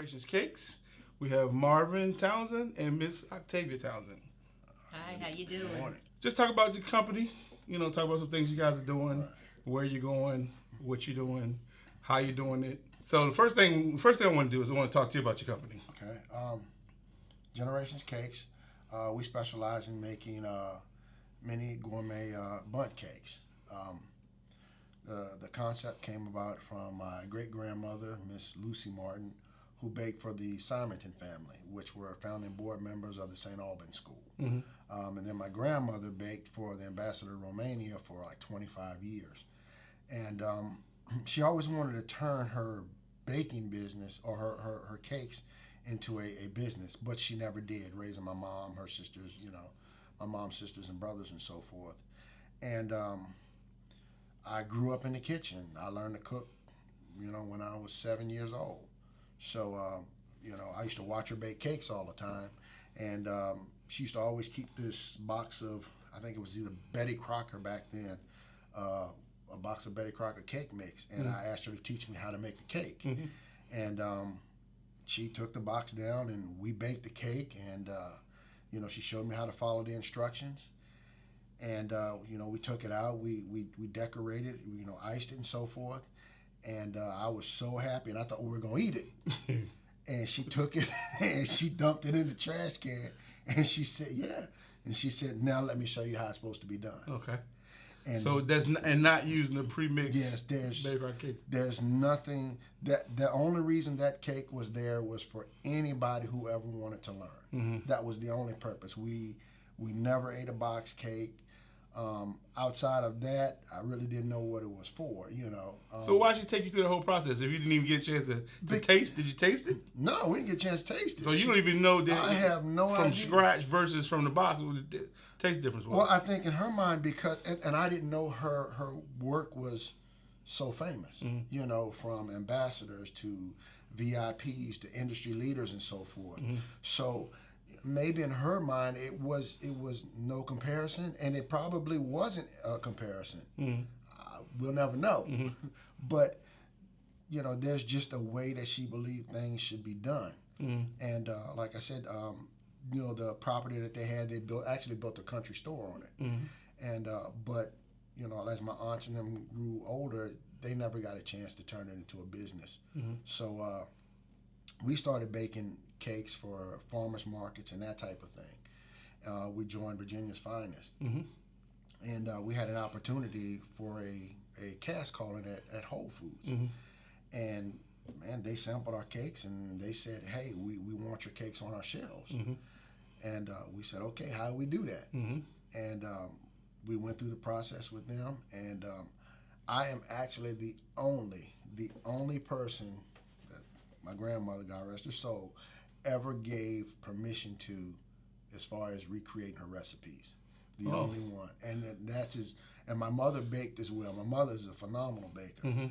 Generations Cakes. We have Marvin Townsend and Miss Octavia Townsend. Hi, how you doing? Good morning. Just talk about your company. Talk about some things you guys are doing, Right. where you're going, what you're doing, how you're doing it. So the first thing I want to do is I want to talk to you about your company. Okay. Generations Cakes. We specialize in making mini gourmet bundt cakes. The concept came about from my great grandmother, Miss Lucy Martin, who baked for the Simonton family, which were founding board members of the St. Albans School. Mm-hmm. And then my grandmother baked for the ambassador of Romania for like 25 years. And she always wanted to turn her baking business or her cakes into a business, but she never did, raising my mom, her sisters, my mom's sisters and brothers and so forth. And I grew up in the kitchen. I learned to cook, when I was 7 years old. So, I used to watch her bake cakes all the time. And she used to always keep this box of, I think it was either Betty Crocker back then, a box of Betty Crocker cake mix. And I asked her to teach me how to make a cake. Mm-hmm. And she took the box down and we baked the cake. And, she showed me how to follow the instructions. And, we took it out, we decorated, iced it and so forth. And I was so happy, and I thought we were going to eat it. And she took it and she dumped it in the trash can. And she said, yeah. And she said, now let me show you how it's supposed to be done. Okay. And so and not using the premix. Yes, there's nothing the only reason that cake was there was for anybody who ever wanted to learn. Mm-hmm. That was the only purpose. We never ate a box cake. Outside of that, I really didn't know what it was for, So why'd she take you through the whole process if you didn't even get a chance to taste? Did you taste it? No, we didn't get a chance to taste it. So you don't even know that I have no from idea. scratch versus from the box what the taste difference was. Well, I think in her mind, because and I didn't know her work was so famous, from ambassadors to VIPs to industry leaders and so forth. Mm-hmm. So maybe in her mind it was no comparison, and it probably wasn't a comparison. Mm-hmm. We'll never know. Mm-hmm. But there's just a way that she believed things should be done. Mm-hmm. And like I said, the property that they had, they actually built a country store on it. Mm-hmm. And but as my aunts and them grew older, they never got a chance to turn it into a business. Mm-hmm. So we started baking cakes for farmers markets and that type of thing. We joined Virginia's Finest. Mm-hmm. And we had an opportunity for a cast calling at Whole Foods. Mm-hmm. And man, they sampled our cakes and they said, hey, we want your cakes on our shelves. Mm-hmm. And we said, okay, how do we do that? Mm-hmm. And we went through the process with them. And I am actually the only person that my grandmother, God rest her soul, ever gave permission to as far as recreating her recipes. The only one. And and my mother baked as well. My mother's a phenomenal baker. Mm-hmm.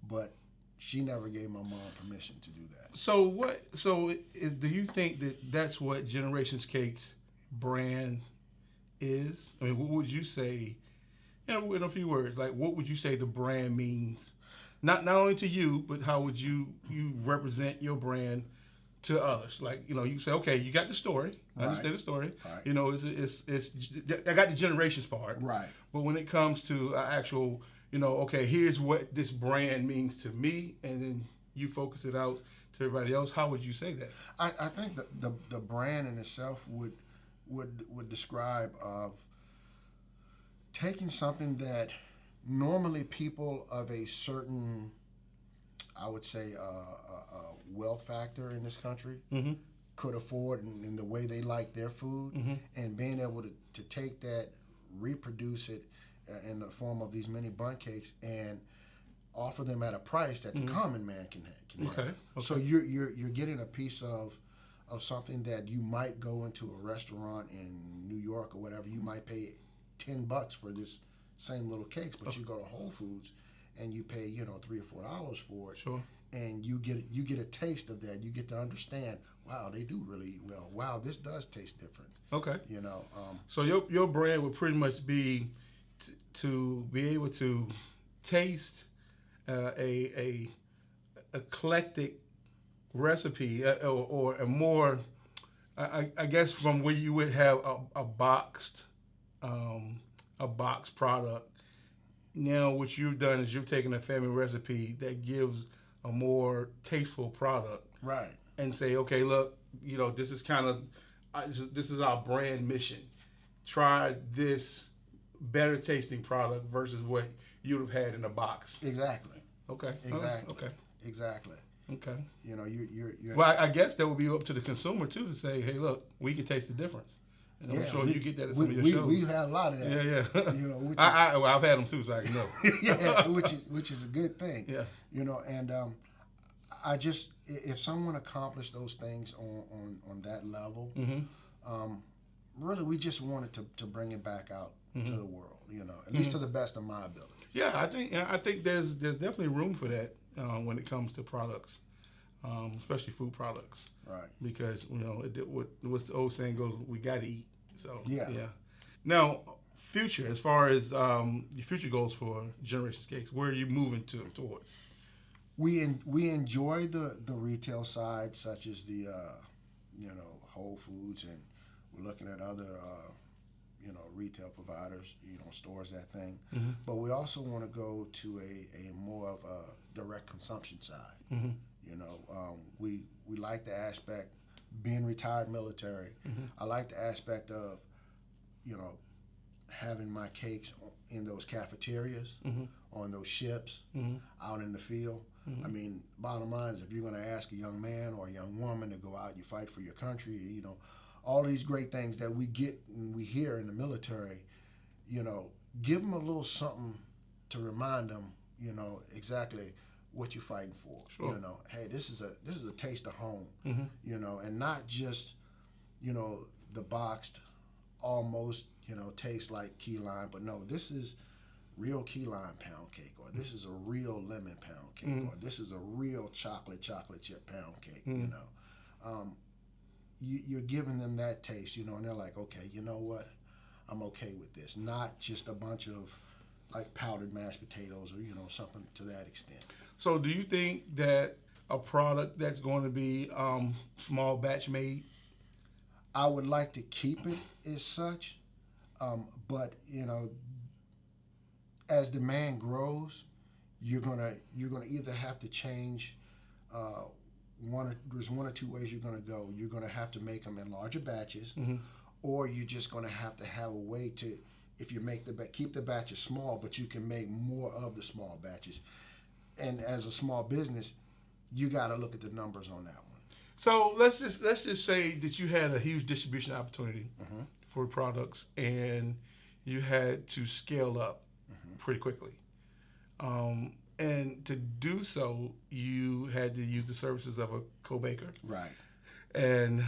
But she never gave my mom permission to do that. So do you think that's what Generations Cakes brand is? I mean, what would you say, in a few words, like what would you say the brand means? Not only to you, but how would you represent your brand to others? Like, you say, okay, you got the story. I understand the story. Right. It's I got the generations part. Right. But when it comes to actual, okay, here's what this brand means to me, and then you focus it out to everybody else. How would you say that? I think the brand in itself would describe of taking something that normally people of a certain, I would say, wealth factor in this country Mm-hmm. could afford in the way they like their food, Mm-hmm. and being able to take that, reproduce it in the form of these mini bundt cakes and offer them at a price that the common man can have. Okay. So you're getting a piece of something that you might go into a restaurant in New York or whatever. You might pay $10 for this same little cakes, but you go to Whole Foods and you pay $3 or $4 for it. Sure. And you get a taste of that. You get to understand, wow, they do really eat well. Wow, this does taste different. Okay. So your brand would pretty much be to be able to taste a eclectic recipe or a more, I guess, from where you would have a boxed product. Now what you've done is you've taken a family recipe that gives a more tasteful product, Right. and say, okay, look, this is kind of this is our brand mission. Try this better tasting product versus what you'd have had in a box. Exactly. Okay. Exactly. Okay. Exactly. Okay. You're Well, I guess that would be up to the consumer too to say, hey, look, we can taste the difference. And I'm sure you get that at some of your shows. We've had a lot of that. Yeah. Which is, I've had them too, so I can know. yeah, which is a good thing. Yeah. And I just, if someone accomplished those things on that level, really we just wanted to bring it back out to the world. At least to the best of my ability. Yeah, I think there's definitely room for that when it comes to products, especially food products. Right. Because what's the old saying goes, we got to eat. So yeah. Now, future, as far as your future goals for Generations Cakes, where are you moving towards? We enjoy the retail side, such as the Whole Foods, and we're looking at other retail providers, stores, that thing. Mm-hmm. But we also want to go to a more of a direct consumption side. Mm-hmm. We like the aspect, being retired military, I like the aspect of, having my cakes in those cafeterias, on those ships, out in the field. I mean, bottom line is, if you're going to ask a young man or a young woman to go out, you fight for your country, all these great things that we get and we hear in the military, give them a little something to remind them, exactly what you're fighting for. Sure. Hey, this is a taste of home, and not just, the boxed, almost, taste like key lime, but no, this is real key lime pound cake, or this is a real lemon pound cake, or this is a real chocolate chip pound cake, You're giving them that taste, and they're like, okay, you know what? I'm okay with this. Not just a bunch of like powdered mashed potatoes or, something to that extent. So do you think that a product that's going to be small batch made? I would like to keep it as such, but, as demand grows, you're gonna either have to change there's one or two ways you're going to go. You're going to have to make them in larger batches, or you're just going to have a way to, if you make keep the batches small, but you can make more of the small batches. And as a small business, you got to look at the numbers on that one. So let's just say that you had a huge distribution opportunity for products, and you had to scale up pretty quickly. And to do so, you had to use the services of a co-baker. Right. And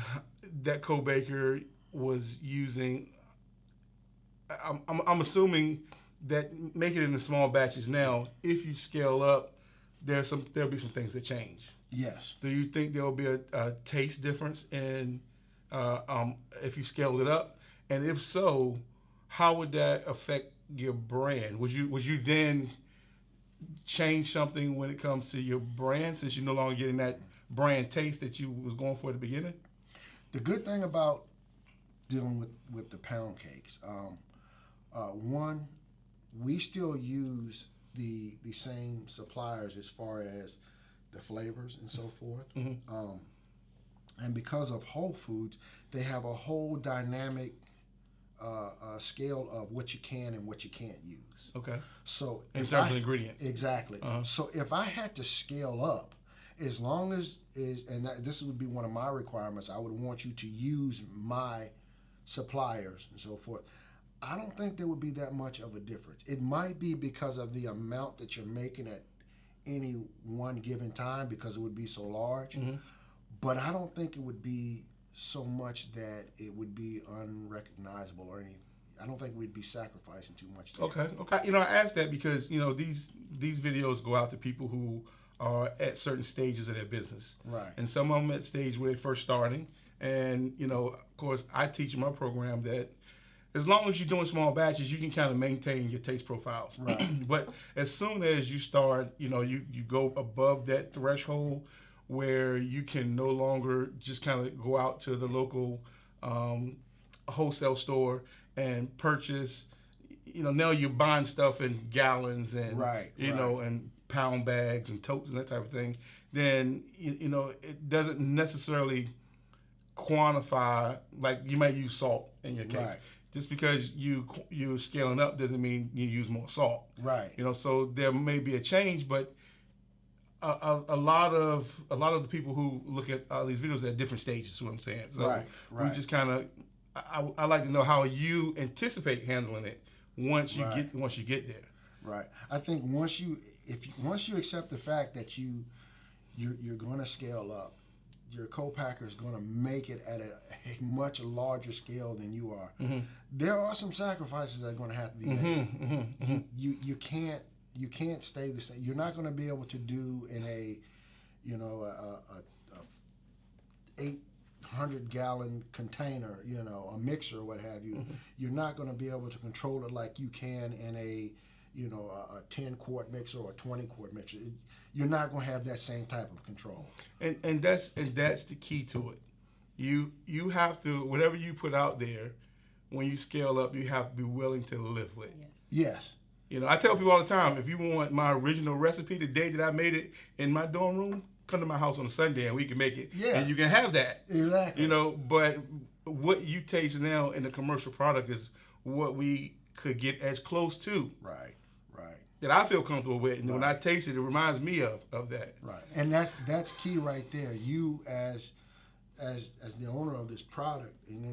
that co-baker was using, I'm assuming that make it in the small batches now, if you scale up, there'll be some things that change. Yes. Do you think there'll be a taste difference in if you scaled it up? And if so, how would that affect your brand? Would you then change something when it comes to your brand, since you're no longer getting that brand taste that you was going for at the beginning? The good thing about dealing with the pound cakes, one, we still use the same suppliers as far as the flavors and so forth. And because of Whole Foods, they have a whole dynamic scale of what you can and what you can't use. Okay. So in terms of ingredients. Exactly. So if I had to scale up, as long as this would be one of my requirements, I would want you to use my suppliers and so forth. I don't think there would be that much of a difference. It might be because of the amount that you're making at any one given time, because it would be so large. But I don't think it would be so much that it would be unrecognizable or anything. I don't think we'd be sacrificing too much there. Okay. I asked that because these videos go out to people who are at certain stages of their business. Right. And some of them at stage where they're first starting. And of course, I teach in my program that as long as you're doing small batches, you can kind of maintain your taste profiles. Right. But as soon as you start, you go above that threshold where you can no longer just kind of go out to the local wholesale store and purchase. Now you're buying stuff in gallons and and pound bags and totes and that type of thing. Then it doesn't necessarily quantify, like you might use salt in your case. Right. Just because you're scaling up doesn't mean you use more salt. Right. So there may be a change, but a lot of the people who look at all these videos are at different stages. Is what I'm saying. So we just kind of, I like to know how you anticipate handling it once you get there. Right. I think once you accept the fact that you're going to scale up, your co-packer is going to make it at a much larger scale than you are. Mm-hmm. There are some sacrifices that are going to have to be made. You can't stay the same. You're not going to be able to do in a 800-gallon container, a mixer or what have you. You're not going to be able to control it like you can in a 10-quart mixer or a 20-quart mixer. You're not going to have that same type of control. And that's the key to it. You have to, whatever you put out there, when you scale up, you have to be willing to live with. Yes. I tell people all the time, if you want my original recipe, the day that I made it in my dorm room, come to my house on a Sunday and we can make it. Yeah. And you can have that. Exactly. But what you taste now in the commercial product is what we could get as close to. Right. That I feel comfortable with, and when I taste it, it reminds me of that. Right, and that's key right there. You as the owner of this product, and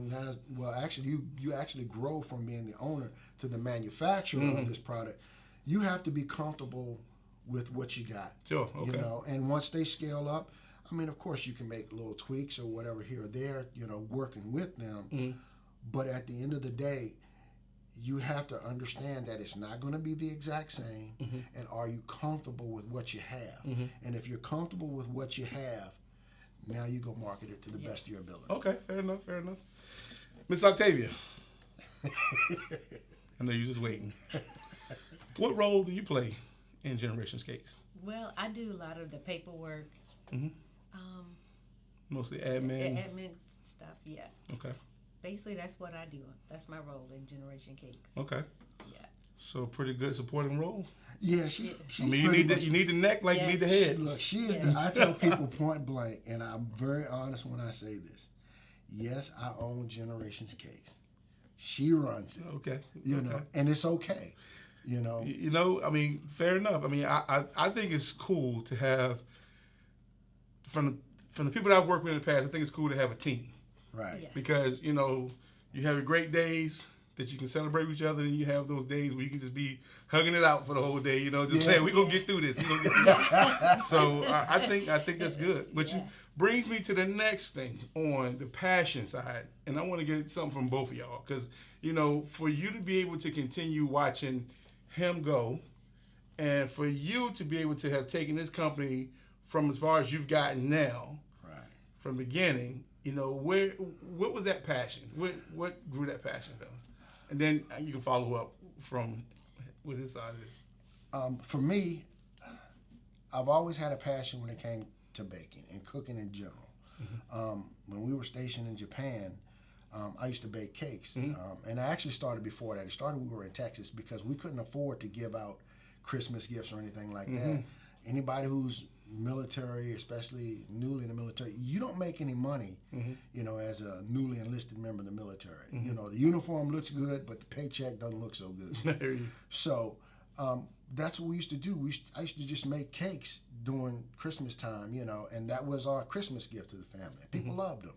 you actually grow from being the owner to the manufacturer of this product. You have to be comfortable with what you got. Sure. Okay. And once they scale up, I mean, of course, you can make little tweaks or whatever here or there. Working with them, but at the end of the day, you have to understand that it's not going to be the exact same, and are you comfortable with what you have? And if you're comfortable with what you have, now you go market it to the best of your ability. Okay, fair enough. Miss Octavia, I know you're just waiting. What role do you play in Generations Cakes? Well, I do a lot of the paperwork. Mostly admin? Admin stuff, yeah. Okay. Basically, that's what I do. That's my role in Generation Cakes. Okay. Yeah. So pretty good supporting role. Yeah, she's. I mean, you need the neck like you need the head. She is. I tell people point blank, and I'm very honest when I say this. Yes, I own Generations Cakes. She runs it. Okay. And it's okay. I mean, fair enough. I mean, I think it's cool to have from the people that I've worked with in the past. I think it's cool to have a team. Right. Yeah. Because, you have your great days that you can celebrate with each other, and you have those days where you can just be hugging it out for the whole day, saying, we're going to get through this. So I think that's good. But you brings me to the next thing on the passion side, and I want to get something from both of y'all. Because, for you to be able to continue watching him go, and for you to be able to have taken this company from as far as you've gotten now, from the beginning, what was that passion? What grew that passion from? And then you can follow up from what his side is. For me, I've always had a passion when it came to baking and cooking in general. When we were stationed in Japan, I used to bake cakes. And I actually started before that. It started when we were in Texas because we couldn't afford to give out Christmas gifts or anything like that. Anybody who's military, especially newly in the military, you don't make any money, as a newly enlisted member of the military. The uniform looks good, but the paycheck doesn't look so good. So that's what we used to do. I used to just make cakes during Christmas time, and that was our Christmas gift to the family. People loved them.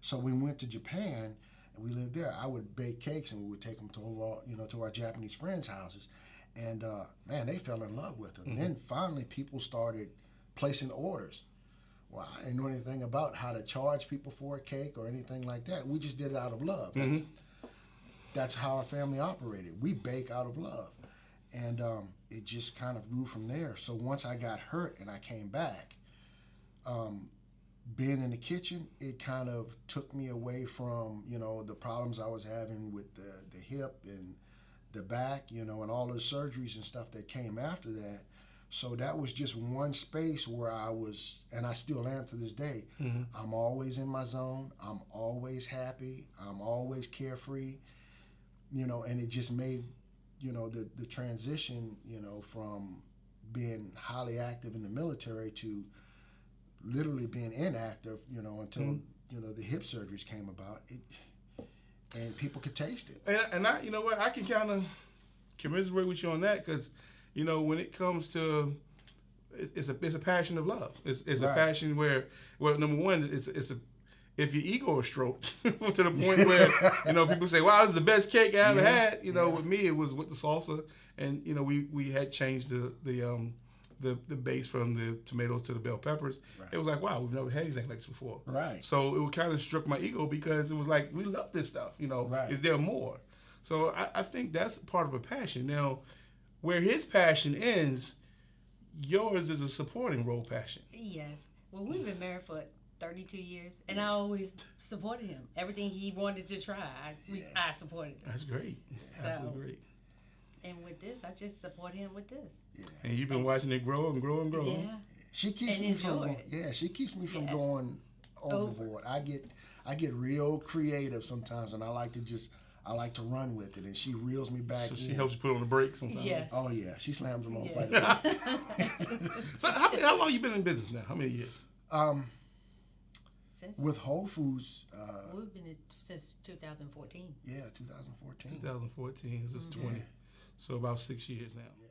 So when we went to Japan and we lived there, I would bake cakes and we would take them to our Japanese friends' houses. And man, they fell in love with them. And then finally people started placing orders. Well, I didn't know anything about how to charge people for a cake or anything like that. We just did it out of love. That's how our family operated. We bake out of love. And it just kind of grew from there. So once I got hurt and I came back, being in the kitchen, it kind of took me away from, the problems I was having with the hip and the back, and all the surgeries and stuff that came after that. So that was just one space where I was, and I still am to this day. Mm-hmm. I'm always in my zone. I'm always happy. I'm always carefree. And it just made, the transition, from being highly active in the military to literally being inactive, until, mm-hmm. The hip surgeries came about. And people could taste it. And I, you know what, I can kind of commiserate with you on that because, when it comes to, it's a passion of love. It's Right. a passion where, well, number one, if your ego is stroked to the point where, people say, wow, this is the best cake I ever had. With me, it was with the salsa. And, we had changed the base from the tomatoes to the bell peppers. Right. It was like, wow, we've never had anything like this before. Right. So it kind of struck my ego because it was like, we love this stuff, Right. Is there more? So I think that's part of a passion. Now, where his passion ends, yours is a supporting role passion. Yes. Well, we've been married for 32 years, and I always supported him. Everything he wanted to try, I supported him. That's great. So, Absolutely great. And with this, I just support him with this. Yeah. And you've been watching it grow and grow and grow. Yeah. She keeps And me from enjoy going, it. she keeps me from going overboard. I get real creative sometimes, and I like to run with it, and she reels me back So in. she helps you put on the brakes sometimes. Yes. Oh yeah, she slams them on Yeah. quite a bit. So how long you been in business now? How many years? Since With Whole Foods, we've been since 2014. yeah, 2014. 2014. This is 20. Yeah. So about 6 years now. Yeah.